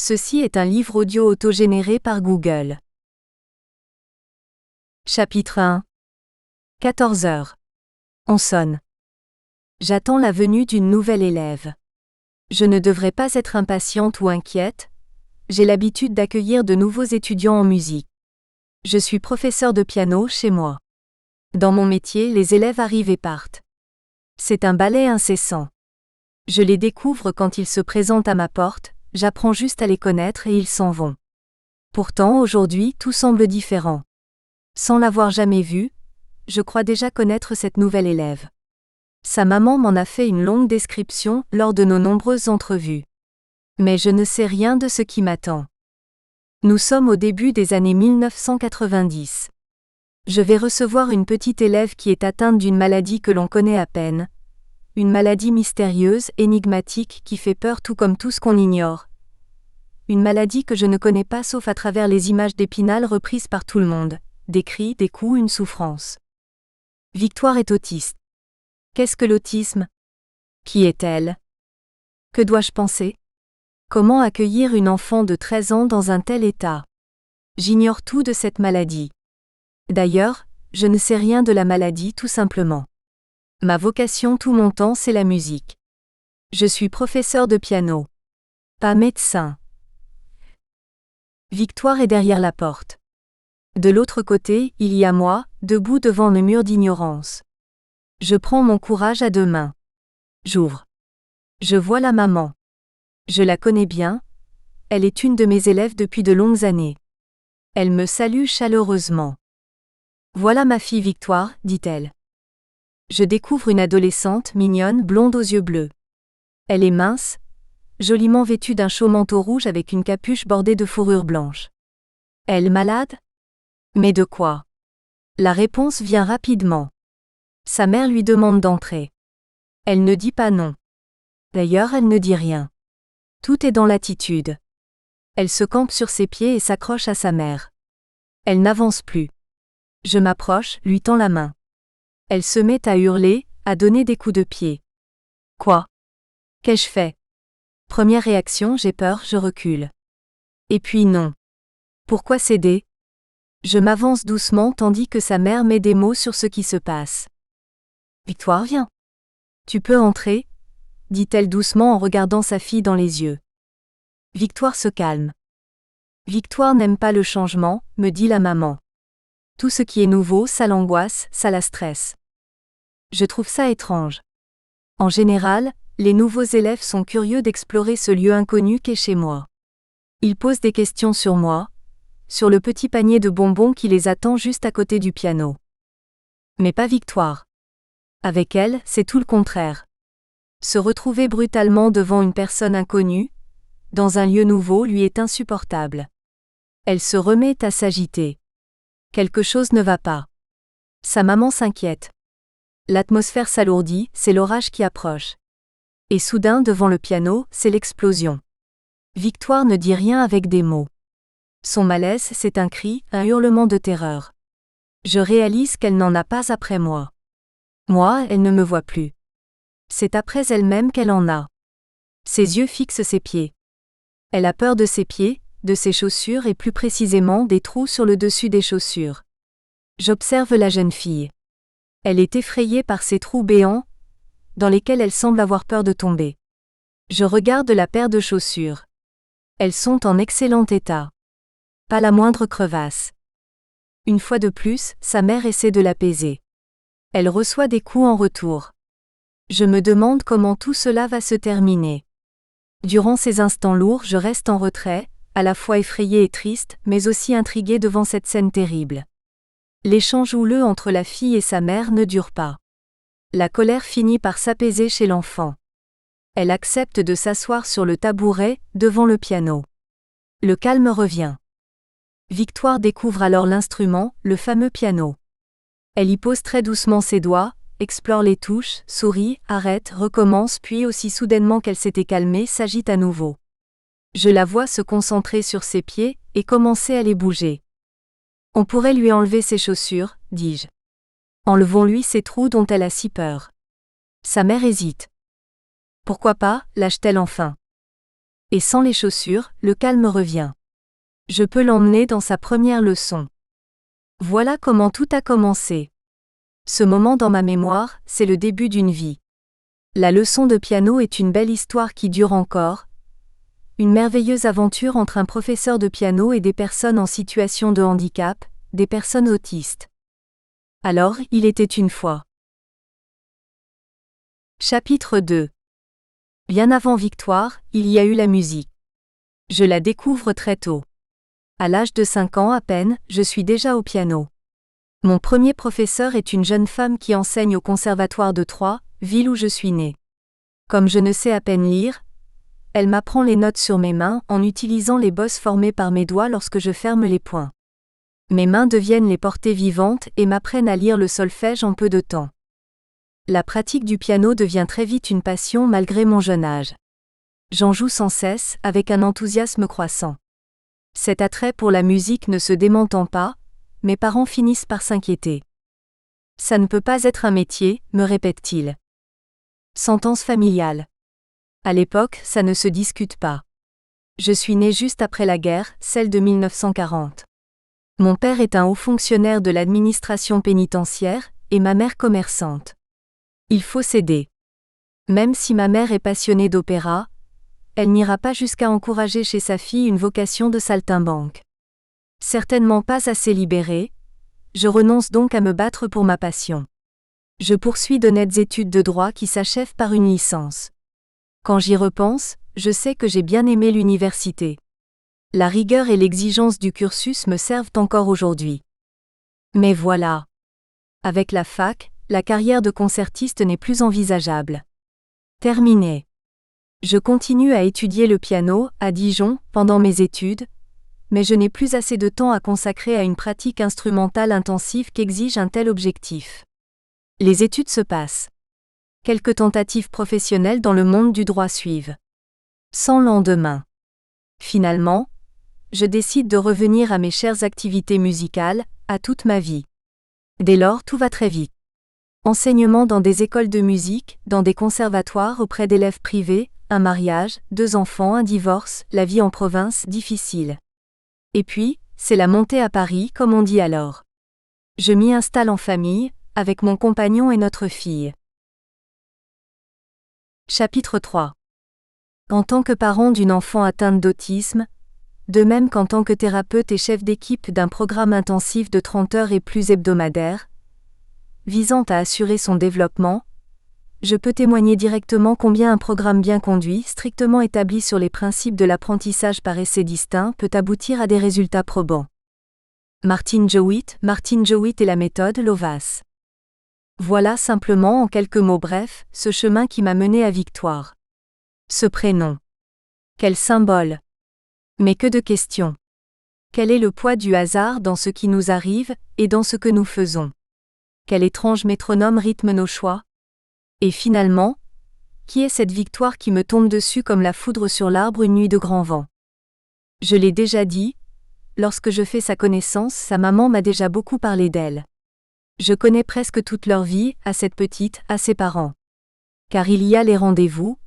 Ceci est un livre audio autogénéré par Google. Chapitre 1. 14 heures. On sonne. J'attends la venue d'une nouvelle élève. Je ne devrais pas être impatiente ou inquiète. J'ai l'habitude d'accueillir de nouveaux étudiants en musique. Je suis professeur de piano chez moi. Dans mon métier, les élèves arrivent et partent. C'est un ballet incessant. Je les découvre quand ils se présentent à ma porte, j'apprends juste à les connaître et ils s'en vont. Pourtant, aujourd'hui, tout semble différent. Sans l'avoir jamais vue, je crois déjà connaître cette nouvelle élève. Sa maman m'en a fait une longue description lors de nos nombreuses entrevues. Mais je ne sais rien de ce qui m'attend. Nous sommes au début des années 1990. Je vais recevoir une petite élève qui est atteinte d'une maladie que l'on connaît à peine. Une maladie mystérieuse, énigmatique, qui fait peur tout comme tout ce qu'on ignore. Une maladie que je ne connais pas sauf à travers les images d'Épinal reprises par tout le monde. Des cris, des coups, une souffrance. Victoire est autiste. Qu'est-ce que l'autisme ? Qui est-elle ? Que dois-je penser ? Comment accueillir une enfant de 13 ans dans un tel état ? J'ignore tout de cette maladie. D'ailleurs, je ne sais rien de la maladie tout simplement. Ma vocation tout mon temps c'est la musique. Je suis professeur de piano. Pas médecin. Victoire est derrière la porte. De l'autre côté, il y a moi, debout devant le mur d'ignorance. Je prends mon courage à deux mains. J'ouvre. Je vois la maman. Je la connais bien. Elle est une de mes élèves depuis de longues années. Elle me salue chaleureusement. Voilà ma fille Victoire, dit-elle. Je découvre une adolescente mignonne blonde aux yeux bleus. Elle est mince, joliment vêtue d'un chaud manteau rouge avec une capuche bordée de fourrure blanche. Elle malade ? Mais de quoi ? La réponse vient rapidement. Sa mère lui demande d'entrer. Elle ne dit pas non. D'ailleurs, elle ne dit rien. Tout est dans l'attitude. Elle se campe sur ses pieds et s'accroche à sa mère. Elle n'avance plus. Je m'approche, lui tends la main. Elle se met à hurler, à donner des coups de pied. Quoi ? Qu'ai-je fait ? Première réaction, j'ai peur, je recule. Et puis non. Pourquoi céder ? Je m'avance doucement tandis que sa mère met des mots sur ce qui se passe. Victoire, viens. Tu peux entrer ? Dit-elle doucement en regardant sa fille dans les yeux. Victoire se calme. Victoire n'aime pas le changement, me dit la maman. Tout ce qui est nouveau, ça l'angoisse, ça la stresse. Je trouve ça étrange. En général, les nouveaux élèves sont curieux d'explorer ce lieu inconnu qu'est chez moi. Ils posent des questions sur moi, sur le petit panier de bonbons qui les attend juste à côté du piano. Mais pas Victoire. Avec elle, c'est tout le contraire. Se retrouver brutalement devant une personne inconnue, dans un lieu nouveau, lui est insupportable. Elle se remet à s'agiter. Quelque chose ne va pas. Sa maman s'inquiète. L'atmosphère s'alourdit, c'est l'orage qui approche. Et soudain, devant le piano, c'est l'explosion. Victoire ne dit rien avec des mots. Son malaise, c'est un cri, un hurlement de terreur. Je réalise qu'elle n'en a pas après moi. Moi, elle ne me voit plus. C'est après elle-même qu'elle en a. Ses yeux fixent ses pieds. Elle a peur de ses pieds, de ses chaussures et plus précisément des trous sur le dessus des chaussures. J'observe la jeune fille. Elle est effrayée par ces trous béants, dans lesquels elle semble avoir peur de tomber. Je regarde la paire de chaussures. Elles sont en excellent état. Pas la moindre crevasse. Une fois de plus, sa mère essaie de l'apaiser. Elle reçoit des coups en retour. Je me demande comment tout cela va se terminer. Durant ces instants lourds, je reste en retrait, à la fois effrayée et triste, mais aussi intriguée devant cette scène terrible. L'échange houleux entre la fille et sa mère ne dure pas. La colère finit par s'apaiser chez l'enfant. Elle accepte de s'asseoir sur le tabouret, devant le piano. Le calme revient. Victoire découvre alors l'instrument, le fameux piano. Elle y pose très doucement ses doigts, explore les touches, sourit, arrête, recommence puis aussi soudainement qu'elle s'était calmée, s'agite à nouveau. Je la vois se concentrer sur ses pieds, et commencer à les bouger. On pourrait lui enlever ses chaussures, dis-je. Enlevons-lui ces trous dont elle a si peur. Sa mère hésite. Pourquoi pas, lâche-t-elle enfin. Et sans les chaussures, le calme revient. Je peux l'emmener dans sa première leçon. Voilà comment tout a commencé. Ce moment dans ma mémoire, c'est le début d'une vie. La leçon de piano est une belle histoire qui dure encore. Une merveilleuse aventure entre un professeur de piano et des personnes en situation de handicap, des personnes autistes. Alors, il était une fois. Chapitre 2. Bien avant Victoire, il y a eu la musique. Je la découvre très tôt. À l'âge de 5 ans à peine, je suis déjà au piano. Mon premier professeur est une jeune femme qui enseigne au conservatoire de Troyes, ville où je suis née. Comme je ne sais à peine lire, elle m'apprend les notes sur mes mains en utilisant les bosses formées par mes doigts lorsque je ferme les poings. Mes mains deviennent les portées vivantes et m'apprennent à lire le solfège en peu de temps. La pratique du piano devient très vite une passion malgré mon jeune âge. J'en joue sans cesse, avec un enthousiasme croissant. Cet attrait pour la musique ne se démentant pas, mes parents finissent par s'inquiéter. Ça ne peut pas être un métier, me répètent-ils. Sentence familiale. À l'époque, ça ne se discute pas. Je suis née juste après la guerre, celle de 1940. Mon père est un haut fonctionnaire de l'administration pénitentiaire, et ma mère commerçante. Il faut céder. Même si ma mère est passionnée d'opéra, elle n'ira pas jusqu'à encourager chez sa fille une vocation de saltimbanque. Certainement pas assez libérée, je renonce donc à me battre pour ma passion. Je poursuis d'honnêtes études de droit qui s'achèvent par une licence. Quand j'y repense, je sais que j'ai bien aimé l'université. La rigueur et l'exigence du cursus me servent encore aujourd'hui. Mais voilà. Avec la fac, la carrière de concertiste n'est plus envisageable. Terminé. Je continue à étudier le piano, à Dijon, pendant mes études, mais je n'ai plus assez de temps à consacrer à une pratique instrumentale intensive qu'exige un tel objectif. Les études se passent. Quelques tentatives professionnelles dans le monde du droit suivent. Sans lendemain. Finalement, je décide de revenir à mes chères activités musicales, à toute ma vie. Dès lors, tout va très vite. Enseignement dans des écoles de musique, dans des conservatoires auprès d'élèves privés, un mariage, 2 enfants, un divorce, la vie en province difficile. Et puis, c'est la montée à Paris, comme on dit alors. Je m'y installe en famille, avec mon compagnon et notre fille. Chapitre 3. En tant que parent d'une enfant atteinte d'autisme, de même qu'en tant que thérapeute et chef d'équipe d'un programme intensif de 30 heures et plus hebdomadaire, visant à assurer son développement, je peux témoigner directement combien un programme bien conduit, strictement établi sur les principes de l'apprentissage par essais distincts, peut aboutir à des résultats probants. Martin Jowitt et la méthode Lovaas. Voilà simplement en quelques mots brefs, ce chemin qui m'a mené à Victoire. Ce prénom. Quel symbole. Mais que de questions. Quel est le poids du hasard dans ce qui nous arrive, et dans ce que nous faisons? Quel étrange métronome rythme nos choix? Et finalement, qui est cette Victoire qui me tombe dessus comme la foudre sur l'arbre une nuit de grand vent? Je l'ai déjà dit, lorsque je fais sa connaissance, sa maman m'a déjà beaucoup parlé d'elle. Je connais presque toute leur vie, à cette petite, à ses parents. Car il y a les rendez-vous,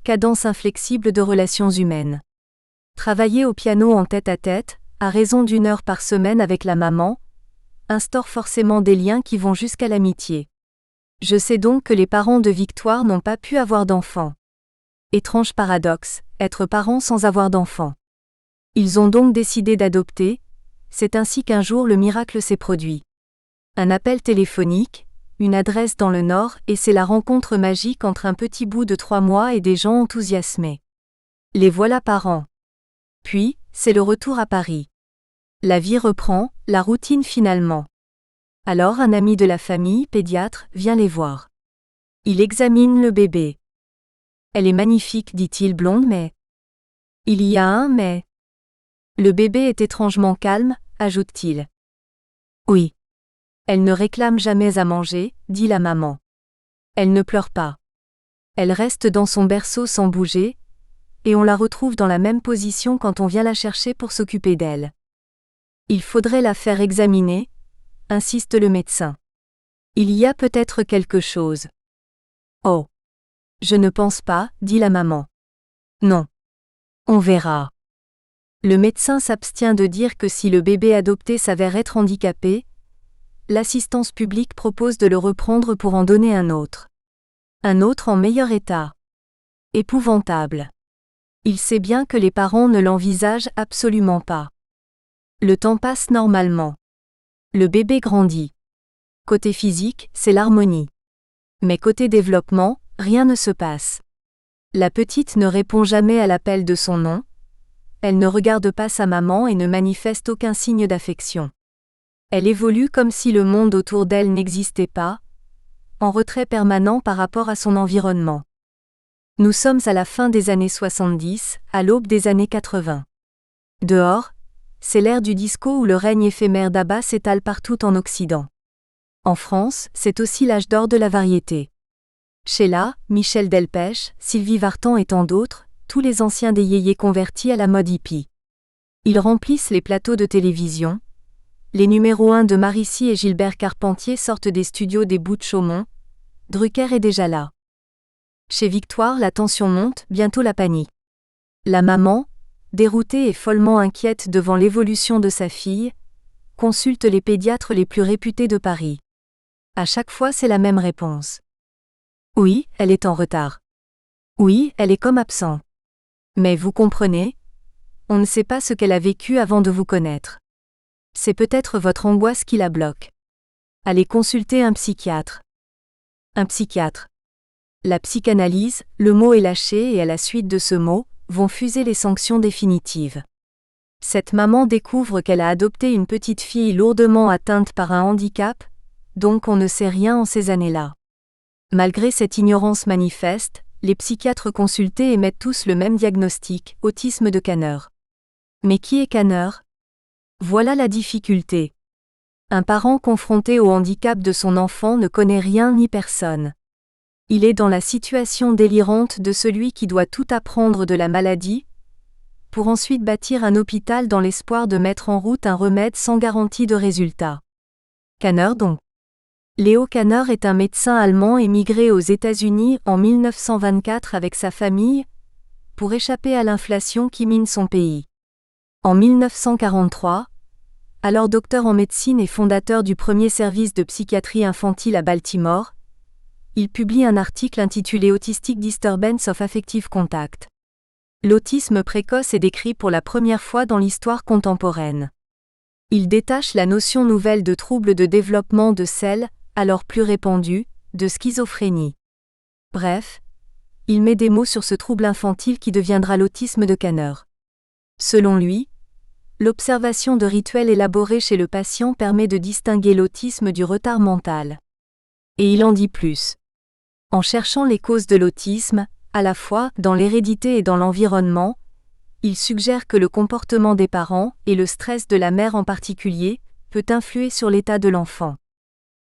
cadence inflexible de relations humaines. Travailler au piano en tête-à-tête, à raison d'1 heure par semaine avec la maman, instaure forcément des liens qui vont jusqu'à l'amitié. Je sais donc que les parents de Victoire n'ont pas pu avoir d'enfants. Étrange paradoxe, être parents sans avoir d'enfants. Ils ont donc décidé d'adopter, c'est ainsi qu'un jour le miracle s'est produit. Un appel téléphonique, une adresse dans le Nord et c'est la rencontre magique entre un petit bout de 3 mois et des gens enthousiasmés. Les voilà parents. Puis, c'est le retour à Paris. La vie reprend, la routine finalement. Alors un ami de la famille, pédiatre, vient les voir. Il examine le bébé. Elle est magnifique, dit-il blonde mais... Il y a un mais... Le bébé est étrangement calme, ajoute-t-il. Oui. Elle ne réclame jamais à manger, dit la maman. Elle ne pleure pas. Elle reste dans son berceau sans bouger, et on la retrouve dans la même position quand on vient la chercher pour s'occuper d'elle. Il faudrait la faire examiner, insiste le médecin. Il y a peut-être quelque chose. Oh. Je ne pense pas, dit la maman. Non. On verra. Le médecin s'abstient de dire que si le bébé adopté s'avère être handicapé, l'assistance publique propose de le reprendre pour en donner un autre. Un autre en meilleur état. Épouvantable. Il sait bien que les parents ne l'envisagent absolument pas. Le temps passe normalement. Le bébé grandit. Côté physique, c'est l'harmonie. Mais côté développement, rien ne se passe. La petite ne répond jamais à l'appel de son nom. Elle ne regarde pas sa maman et ne manifeste aucun signe d'affection. Elle évolue comme si le monde autour d'elle n'existait pas, en retrait permanent par rapport à son environnement. Nous sommes à la fin des années 70, à l'aube des années 80. Dehors, c'est l'ère du disco où le règne éphémère d'Abba s'étale partout en Occident. En France, c'est aussi l'âge d'or de la variété. Sheila, Michel Delpech, Sylvie Vartan et tant d'autres, tous les anciens des yéyés convertis à la mode hippie. Ils remplissent les plateaux de télévision. Les numéros 1 de Maricy et Gilbert Carpentier sortent des studios des Bouts de Chaumont. Drucker est déjà là. Chez Victoire, la tension monte, bientôt la panique. La maman, déroutée et follement inquiète devant l'évolution de sa fille, consulte les pédiatres les plus réputés de Paris. À chaque fois, c'est la même réponse. Oui, elle est en retard. Oui, elle est comme absente. Mais vous comprenez, on ne sait pas ce qu'elle a vécu avant de vous connaître. C'est peut-être votre angoisse qui la bloque. Allez consulter un psychiatre. Un psychiatre. La psychanalyse, le mot est lâché et à la suite de ce mot, vont fuser les sanctions définitives. Cette maman découvre qu'elle a adopté une petite fille lourdement atteinte par un handicap, donc on ne sait rien en ces années-là. Malgré cette ignorance manifeste, les psychiatres consultés émettent tous le même diagnostic, autisme de Kanner. Mais qui est Kanner ? Voilà la difficulté. Un parent confronté au handicap de son enfant ne connaît rien ni personne. Il est dans la situation délirante de celui qui doit tout apprendre de la maladie, pour ensuite bâtir un hôpital dans l'espoir de mettre en route un remède sans garantie de résultat. Kanner donc. Leo Kanner est un médecin allemand émigré aux États-Unis en 1924 avec sa famille, pour échapper à l'inflation qui mine son pays. En 1943, alors docteur en médecine et fondateur du premier service de psychiatrie infantile à Baltimore, il publie un article intitulé Autistic Disturbance of Affective Contact. L'autisme précoce est décrit pour la première fois dans l'histoire contemporaine. Il détache la notion nouvelle de trouble de développement de celle, alors plus répandue, de schizophrénie. Bref, il met des mots sur ce trouble infantile qui deviendra l'autisme de Kanner. Selon lui, l'observation de rituels élaborés chez le patient permet de distinguer l'autisme du retard mental. Et il en dit plus. En cherchant les causes de l'autisme, à la fois dans l'hérédité et dans l'environnement, il suggère que le comportement des parents, et le stress de la mère en particulier, peut influer sur l'état de l'enfant.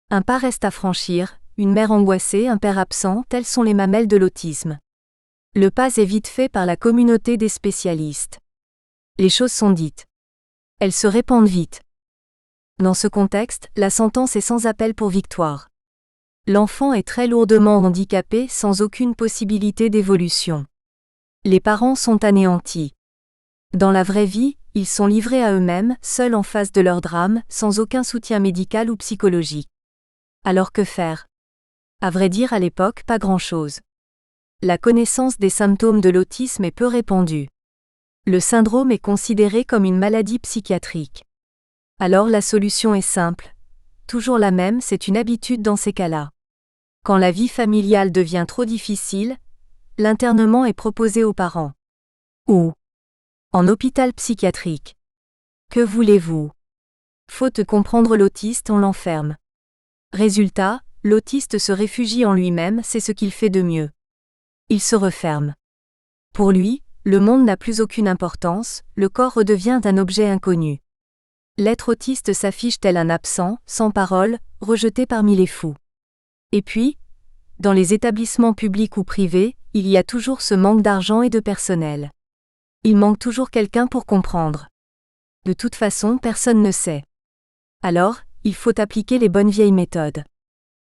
Un pas reste à franchir, une mère angoissée, un père absent, telles sont les mamelles de l'autisme. Le pas est vite fait par la communauté des spécialistes. Les choses sont dites. Elles se répandent vite. Dans ce contexte, la sentence est sans appel pour Victoire. L'enfant est très lourdement handicapé sans aucune possibilité d'évolution. Les parents sont anéantis. Dans la vraie vie, ils sont livrés à eux-mêmes, seuls en face de leur drame, sans aucun soutien médical ou psychologique. Alors que faire ? À vrai dire, à l'époque, pas grand-chose. La connaissance des symptômes de l'autisme est peu répandue. Le syndrome est considéré comme une maladie psychiatrique. Alors la solution est simple. Toujours la même, c'est une habitude dans ces cas-là. Quand la vie familiale devient trop difficile, l'internement est proposé aux parents. Ou en hôpital psychiatrique. Que voulez-vous ? Faute de comprendre l'autiste, on l'enferme. Résultat, l'autiste se réfugie en lui-même, c'est ce qu'il fait de mieux. Il se referme. Pour lui, le monde n'a plus aucune importance, le corps redevient un objet inconnu. L'être autiste s'affiche tel un absent, sans parole, rejeté parmi les fous. Et puis, dans les établissements publics ou privés, il y a toujours ce manque d'argent et de personnel. Il manque toujours quelqu'un pour comprendre. De toute façon, personne ne sait. Alors, il faut appliquer les bonnes vieilles méthodes.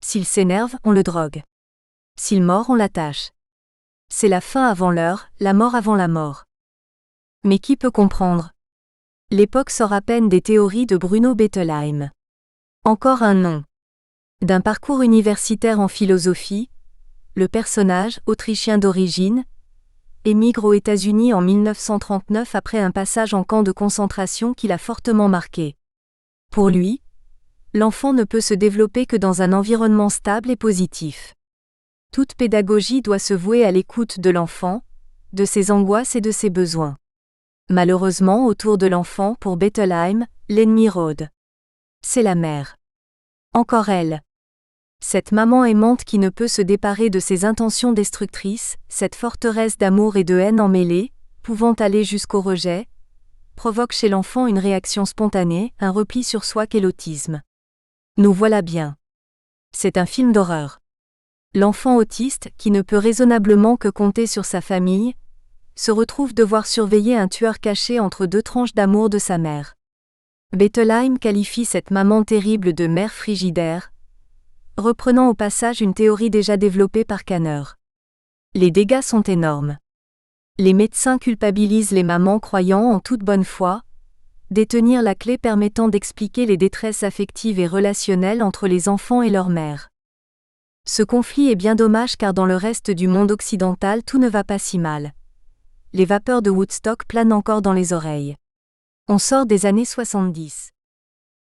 S'il s'énerve, on le drogue. S'il mord, on l'attache. C'est la fin avant l'heure, la mort avant la mort. Mais qui peut comprendre? L'époque sort à peine des théories de Bruno Bettelheim. Encore un nom. D'un parcours universitaire en philosophie, le personnage, autrichien d'origine, émigre aux États-Unis en 1939 après un passage en camp de concentration qui l'a fortement marqué. Pour lui, l'enfant ne peut se développer que dans un environnement stable et positif. Toute pédagogie doit se vouer à l'écoute de l'enfant, de ses angoisses et de ses besoins. Malheureusement, autour de l'enfant, pour Bettelheim, l'ennemi rôde. C'est la mère. Encore elle. Cette maman aimante qui ne peut se déparer de ses intentions destructrices, cette forteresse d'amour et de haine emmêlée, pouvant aller jusqu'au rejet, provoque chez l'enfant une réaction spontanée, un repli sur soi qu'est l'autisme. Nous voilà bien. C'est un film d'horreur. L'enfant autiste, qui ne peut raisonnablement que compter sur sa famille, se retrouve devoir surveiller un tueur caché entre deux tranches d'amour de sa mère. Bettelheim qualifie cette maman terrible de mère frigidaire, reprenant au passage une théorie déjà développée par Kanner. Les dégâts sont énormes. Les médecins culpabilisent les mamans croyant en toute bonne foi détenir la clé permettant d'expliquer les détresses affectives et relationnelles entre les enfants et leur mère. Ce conflit est bien dommage car dans le reste du monde occidental tout ne va pas si mal. Les vapeurs de Woodstock planent encore dans les oreilles. On sort des années 70.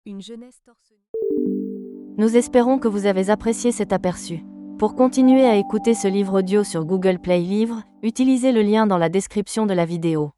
Une jeunesse torse nu. Nous espérons que vous avez apprécié cet aperçu. Pour continuer à écouter ce livre audio sur Google Play Livres, utilisez le lien dans la description de la vidéo.